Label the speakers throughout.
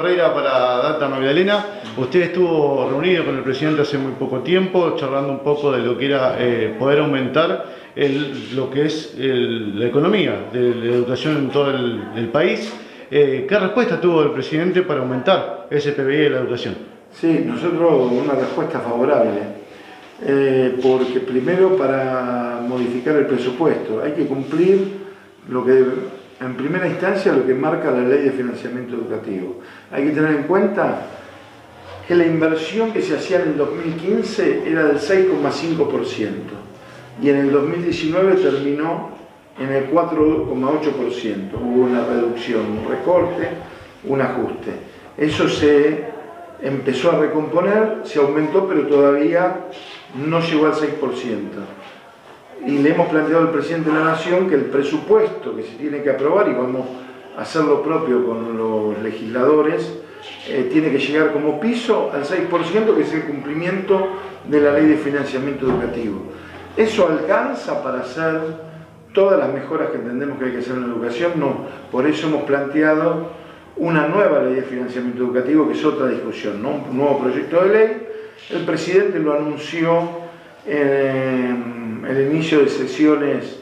Speaker 1: Ferreira para Data Magdalena. Usted estuvo reunido con el presidente hace muy poco tiempo, charlando un poco de lo que era poder aumentar lo que es la economía de la educación en todo el país. ¿Qué respuesta tuvo el presidente para aumentar ese PBI de la educación?
Speaker 2: Sí, nosotros una respuesta favorable, porque primero para modificar el presupuesto hay que cumplir lo que en primera instancia lo que marca la Ley de Financiamiento Educativo. Hay que tener en cuenta que la inversión que se hacía en el 2015 era del 6,5% y en el 2019 terminó en el 4,8%. Hubo una reducción, un recorte, un ajuste. Eso se empezó a recomponer, se aumentó, pero todavía no llegó al 6%. Y le hemos planteado al presidente de la Nación que el presupuesto que se tiene que aprobar, y vamos a hacer lo propio con los legisladores, tiene que llegar como piso al 6%, que es el cumplimiento de la Ley de Financiamiento Educativo. ¿Eso alcanza para hacer todas las mejoras que entendemos que hay que hacer en la educación? No. Por eso hemos planteado una nueva Ley de Financiamiento Educativo, que es otra discusión, ¿no? Un nuevo proyecto de ley. El presidente lo anunció en el inicio de sesiones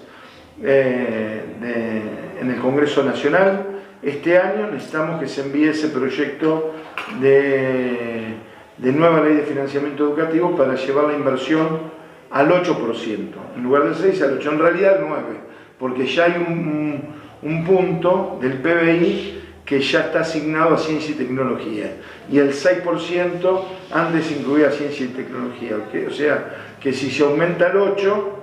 Speaker 2: en el Congreso Nacional. Este año necesitamos que se envíe ese proyecto de nueva Ley de Financiamiento Educativo para llevar la inversión al 8%, en lugar del 6 al 8, en realidad al 9%, porque ya hay un punto del PBI que ya está asignado a ciencia y tecnología, y el 6% antes incluía ciencia y tecnología, o sea que si se aumenta el 8%,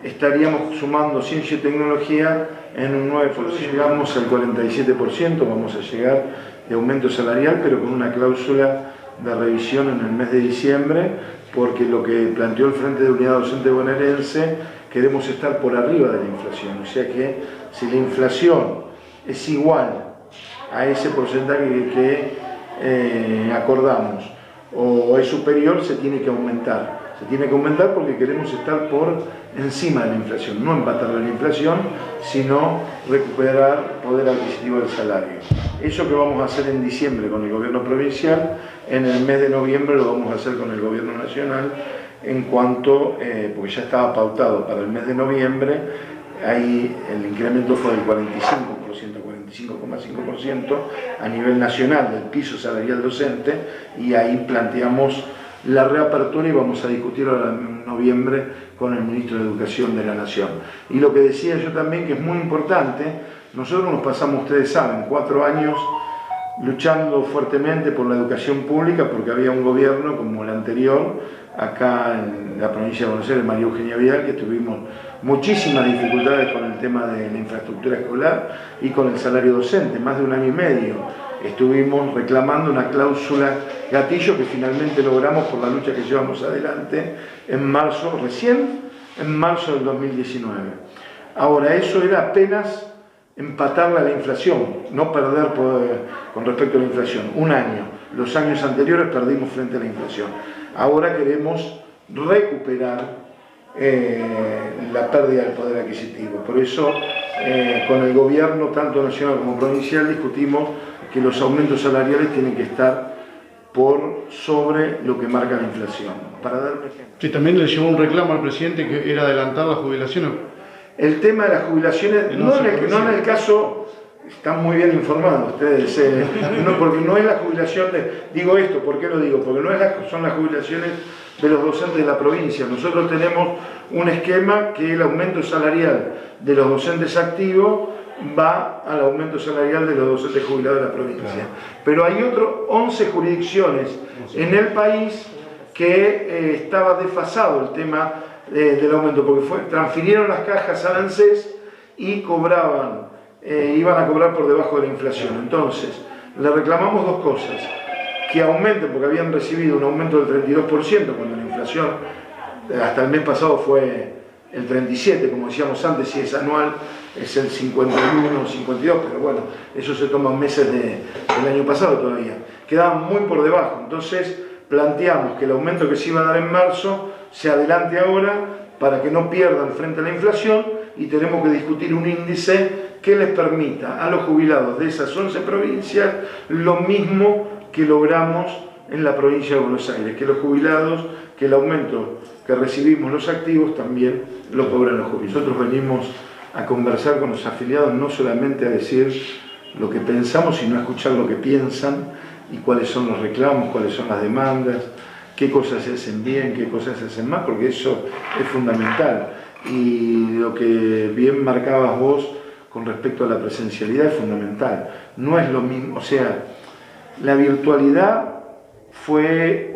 Speaker 2: estaríamos sumando ciencia y tecnología en un 9%. Llegamos al 47%, vamos a llegar de aumento salarial, pero con una cláusula de revisión en el mes de diciembre, porque lo que planteó el Frente de Unidad Docente Bonaerense, queremos estar por arriba de la inflación, o sea que si la inflación es igual a ese porcentaje que acordamos o es superior, se tiene que aumentar. Se tiene que aumentar porque queremos estar por encima de la inflación, no empatar la inflación, sino recuperar poder adquisitivo del salario. Eso que vamos a hacer en diciembre con el gobierno provincial, en el mes de noviembre lo vamos a hacer con el gobierno nacional, en cuanto, porque ya estaba pautado para el mes de noviembre, ahí el incremento fue del 45,5% a nivel nacional del piso salarial docente, y ahí planteamos la reapertura y vamos a discutirlo en noviembre con el ministro de Educación de la Nación. Y lo que decía yo también, que es muy importante, nosotros nos pasamos, ustedes saben, 4 años luchando fuertemente por la educación pública, porque había un gobierno como el anterior, acá en la provincia de Buenos Aires, María Eugenia Vidal, que tuvimos muchísimas dificultades con el tema de la infraestructura escolar y con el salario docente. Más de 1 año y medio estuvimos reclamando una cláusula gatillo que finalmente logramos por la lucha que llevamos adelante en marzo, recién en marzo del 2019. Ahora, eso era apenas empatarle a la inflación, no perder con respecto a la inflación. 1 año. Los años anteriores perdimos frente a la inflación. Ahora queremos recuperar la pérdida del poder adquisitivo. Por eso, con el gobierno, tanto nacional como provincial, discutimos que los aumentos salariales tienen que estar por sobre lo que marca la inflación. Para dar un ejemplo.
Speaker 1: Sí, también le llevó un reclamo al presidente que era adelantar las jubilaciones.
Speaker 2: El tema de las jubilaciones, no en el caso, están muy bien informados ustedes, porque no es la jubilación digo esto, ¿por qué lo digo? Porque no son las jubilaciones de los docentes de la provincia. Nosotros tenemos un esquema que el aumento salarial de los docentes activos va al aumento salarial de los docentes jubilados de la provincia. Claro. Pero hay otras 11 jurisdicciones en el país que estaba desfasado el tema del aumento, porque transfirieron las cajas al ANSES y cobraban, iban a cobrar por debajo de la inflación. Entonces, le reclamamos 2 cosas: que aumenten, porque habían recibido un aumento del 32%, cuando la inflación hasta el mes pasado fue el 37%, como decíamos antes, si es anual es el 51 o 52, pero bueno, eso se toma meses del año pasado todavía. Quedaban muy por debajo, entonces planteamos que el aumento que se iba a dar en marzo se adelante ahora para que no pierdan frente a la inflación y tenemos que discutir un índice que les permita a los jubilados de esas 11 provincias lo mismo que logramos en la provincia de Buenos Aires, que los jubilados, que el aumento que recibimos los activos también lo cobran los jubilados. Nosotros venimos a conversar con los afiliados, no solamente a decir lo que pensamos, sino a escuchar lo que piensan y cuáles son los reclamos, cuáles son las demandas, qué cosas se hacen bien, qué cosas se hacen mal, porque eso es fundamental. Y lo que bien marcabas vos con respecto a la presencialidad es fundamental. No es lo mismo, o sea, la virtualidad fue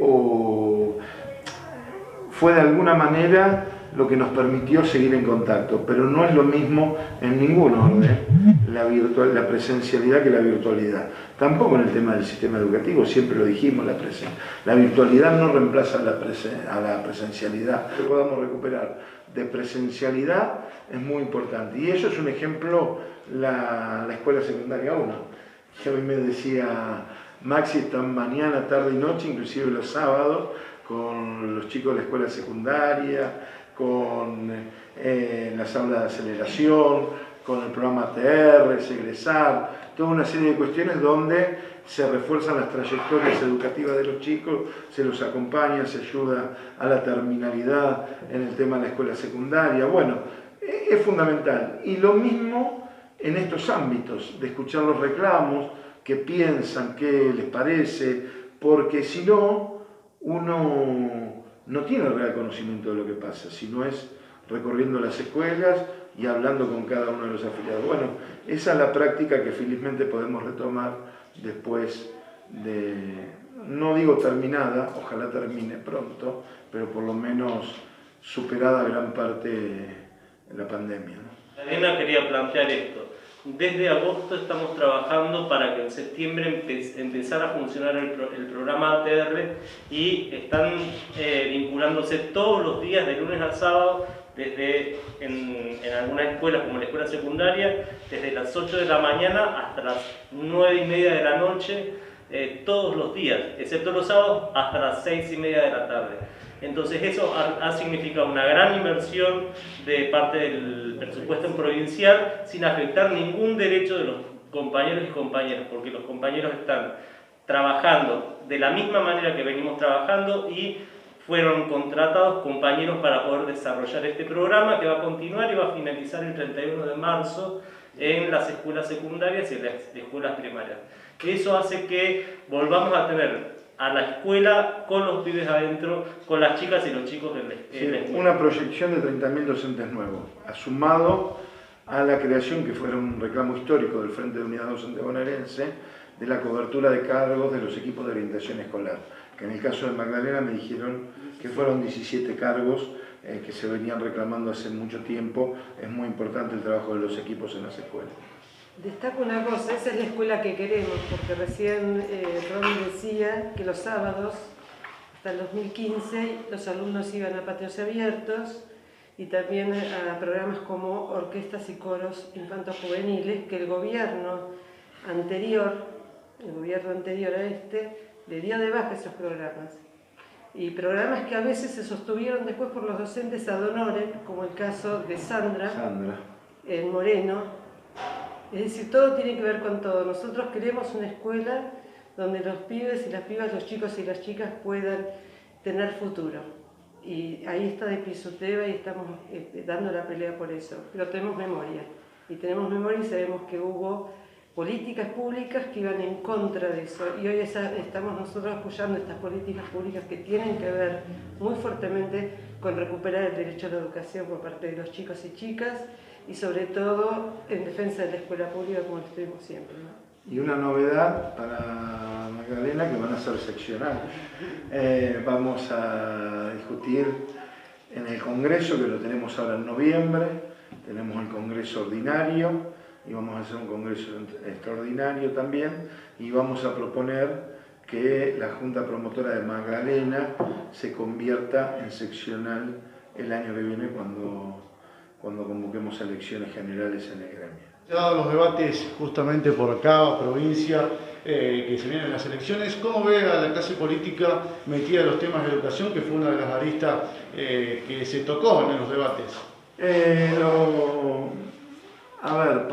Speaker 2: de alguna manera lo que nos permitió seguir en contacto, pero no es lo mismo en ningún orden la presencialidad que la virtualidad. Tampoco en el tema del sistema educativo, siempre lo dijimos, la virtualidad no reemplaza a la presencialidad. Que podamos recuperar de presencialidad es muy importante. Y eso es un ejemplo, la Escuela Secundaria 1. Que hoy me decía Maxi, están mañana, tarde y noche, inclusive los sábados, con los chicos de la escuela secundaria, con las aulas de aceleración, con el programa ATR, Egresar, toda una serie de cuestiones donde se refuerzan las trayectorias educativas de los chicos, se los acompaña, se ayuda a la terminalidad en el tema de la escuela secundaria. Bueno, es fundamental. Y lo mismo en estos ámbitos, de escuchar los reclamos, qué piensan, qué les parece, porque si no, uno no tiene real conocimiento de lo que pasa, sino es recorriendo las escuelas y hablando con cada uno de los afiliados. Bueno, esa es la práctica que felizmente podemos retomar después de, no digo terminada, ojalá termine pronto, pero por lo menos superada gran parte de la pandemia, ¿no?
Speaker 3: Elena quería plantear esto. Desde agosto estamos trabajando para que en septiembre empezara a funcionar el programa ATR y están vinculándose todos los días de lunes a sábado, desde en algunas escuelas como la escuela secundaria, desde las 8 de la mañana hasta las 9:30 de la noche, todos los días, excepto los sábados, hasta las 6:30 de la tarde. Entonces eso ha significado una gran inversión de parte del presupuesto provincial sin afectar ningún derecho de los compañeros y compañeras, porque los compañeros están trabajando de la misma manera que venimos trabajando y fueron contratados compañeros para poder desarrollar este programa que va a continuar y va a finalizar el 31 de marzo en las escuelas secundarias y en las escuelas primarias. Eso hace que volvamos a tener a la escuela con los pibes adentro, con las chicas y los chicos en la escuela.
Speaker 2: Una proyección de 30.000 docentes nuevos, sumado a la creación, que fue un reclamo histórico del Frente de Unidad Docente Bonaerense, de la cobertura de cargos de los equipos de orientación escolar, que en el caso de Magdalena me dijeron que fueron 17 cargos que se venían reclamando hace mucho tiempo. Es muy importante el trabajo de los equipos en las escuelas.
Speaker 4: Destaco una cosa, esa es la escuela que queremos, porque recién Ron decía que los sábados, hasta el 2015, los alumnos iban a patios abiertos y también a programas como orquestas y coros infantos juveniles, que el gobierno anterior a este, le dio de baja esos programas. Y programas que a veces se sostuvieron después por los docentes ad honorem, como el caso de Sandra. En Moreno. Es decir, todo tiene que ver con todo. Nosotros queremos una escuela donde los pibes y las pibas, los chicos y las chicas puedan tener futuro. Y ahí está de Pisoteva y estamos dando la pelea por eso. Pero tenemos memoria. Y tenemos memoria y sabemos que hubo políticas públicas que iban en contra de eso. Y hoy estamos nosotros apoyando estas políticas públicas que tienen que ver muy fuertemente con recuperar el derecho a la educación por parte de los chicos y chicas, y sobre todo en defensa de la escuela pública como lo estuvimos siempre, ¿no?
Speaker 2: Y una novedad para Magdalena, que van a ser seccionales. Vamos a discutir en el Congreso, que lo tenemos ahora en noviembre, tenemos el Congreso ordinario y vamos a hacer un Congreso extraordinario también, y vamos a proponer que la Junta Promotora de Magdalena se convierta en seccional el año que viene cuando convoquemos elecciones generales en el gremio.
Speaker 1: Dados los debates justamente por cada provincia que se vienen las elecciones, ¿cómo ve a la clase política metida en los temas de educación, que fue una de las aristas que se tocó en los debates?
Speaker 2: A ver,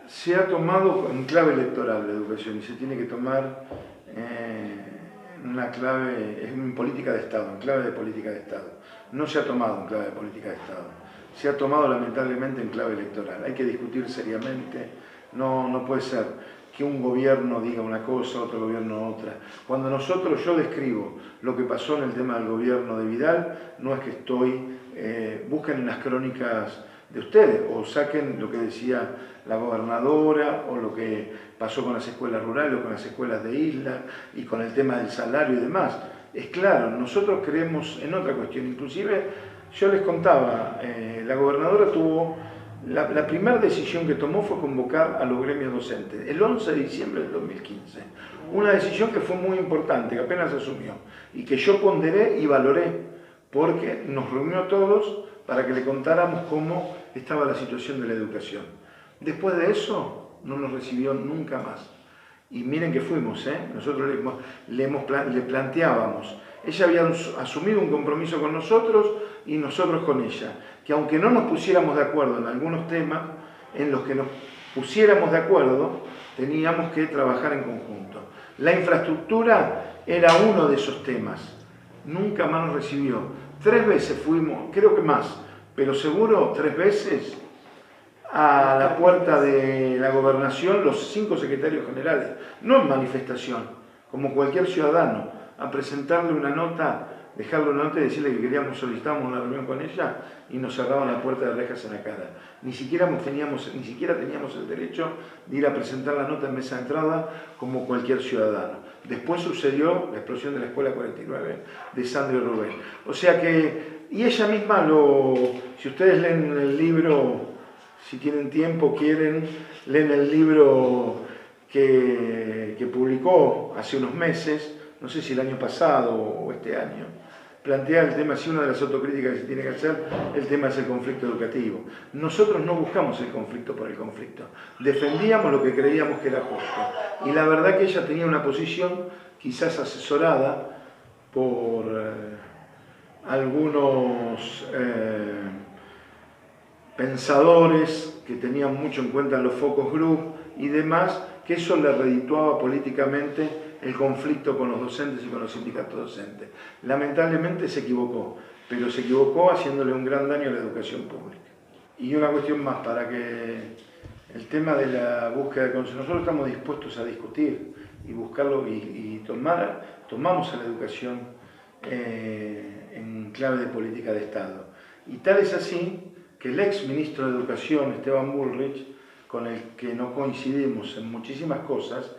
Speaker 2: se ha tomado en clave electoral la educación y se tiene que tomar en una clave, en política de Estado, en clave de política de Estado. No se ha tomado en clave de política de Estado, se ha tomado lamentablemente en clave electoral. Hay que discutir seriamente, no puede ser que un gobierno diga una cosa, otro gobierno otra. Cuando yo describo lo que pasó en el tema del gobierno de Vidal, no es que busquen en las crónicas de ustedes, o saquen lo que decía la gobernadora, o lo que pasó con las escuelas rurales, o con las escuelas de isla, y con el tema del salario y demás. Es claro, nosotros creemos en otra cuestión. Inclusive, yo les contaba, la gobernadora tuvo, la primera decisión que tomó fue convocar a los gremios docentes, el 11 de diciembre del 2015. Una decisión que fue muy importante, que apenas asumió, y que yo ponderé y valoré, porque nos reunió a todos para que le contáramos cómo estaba la situación de la educación. Después de eso, no nos recibió nunca más. Y miren que fuimos, nosotros le planteábamos. Ella había asumido un compromiso con nosotros y nosotros con ella. Que aunque no nos pusiéramos de acuerdo en algunos temas, en los que nos pusiéramos de acuerdo, teníamos que trabajar en conjunto. La infraestructura era uno de esos temas. Nunca más nos recibió. 3 veces fuimos, creo que más, pero seguro 3 veces, a la puerta de la gobernación, los 5 secretarios generales, no en manifestación, como cualquier ciudadano, a presentarle una nota, dejarle una nota y decirle que solicitábamos una reunión con ella y nos cerraban la puerta de rejas en la cara. Ni siquiera teníamos el derecho de ir a presentar la nota en mesa de entrada como cualquier ciudadano. Después sucedió la explosión de la Escuela 49 de Sandro y Rubén. O sea que, y ella misma si ustedes leen el libro, si tienen tiempo, leen el libro que publicó hace unos meses, no sé si el año pasado o este año, plantea el tema, si una de las autocríticas que se tiene que hacer, el tema es el conflicto educativo. Nosotros no buscamos el conflicto por el conflicto, defendíamos lo que creíamos que era justo. Y la verdad que ella tenía una posición, quizás asesorada por algunos pensadores que tenían mucho en cuenta los focus group y demás, que eso le redituaba políticamente el conflicto con los docentes y con los sindicatos docentes. Lamentablemente se equivocó, pero se equivocó haciéndole un gran daño a la educación pública. Y una cuestión más, para que el tema de la búsqueda de consenso, nosotros estamos dispuestos a discutir y buscarlo y tomamos a la educación en clave de política de Estado. Y tal es así que el ex ministro de Educación, Esteban Bullrich, con el que no coincidimos en muchísimas cosas,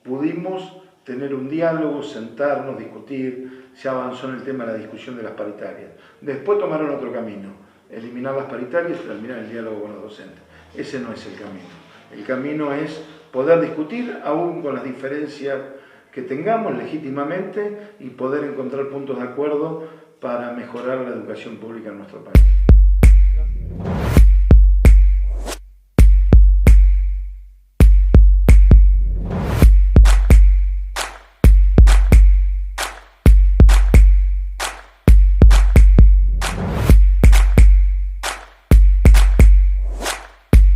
Speaker 2: pudimos tener un diálogo, sentarnos, discutir, se avanzó en el tema de la discusión de las paritarias. Después tomaron otro camino, eliminar las paritarias y terminar el diálogo con los docentes. Ese no es el camino. El camino es poder discutir, aún con las diferencias que tengamos legítimamente, y poder encontrar puntos de acuerdo para mejorar la educación pública en nuestro país.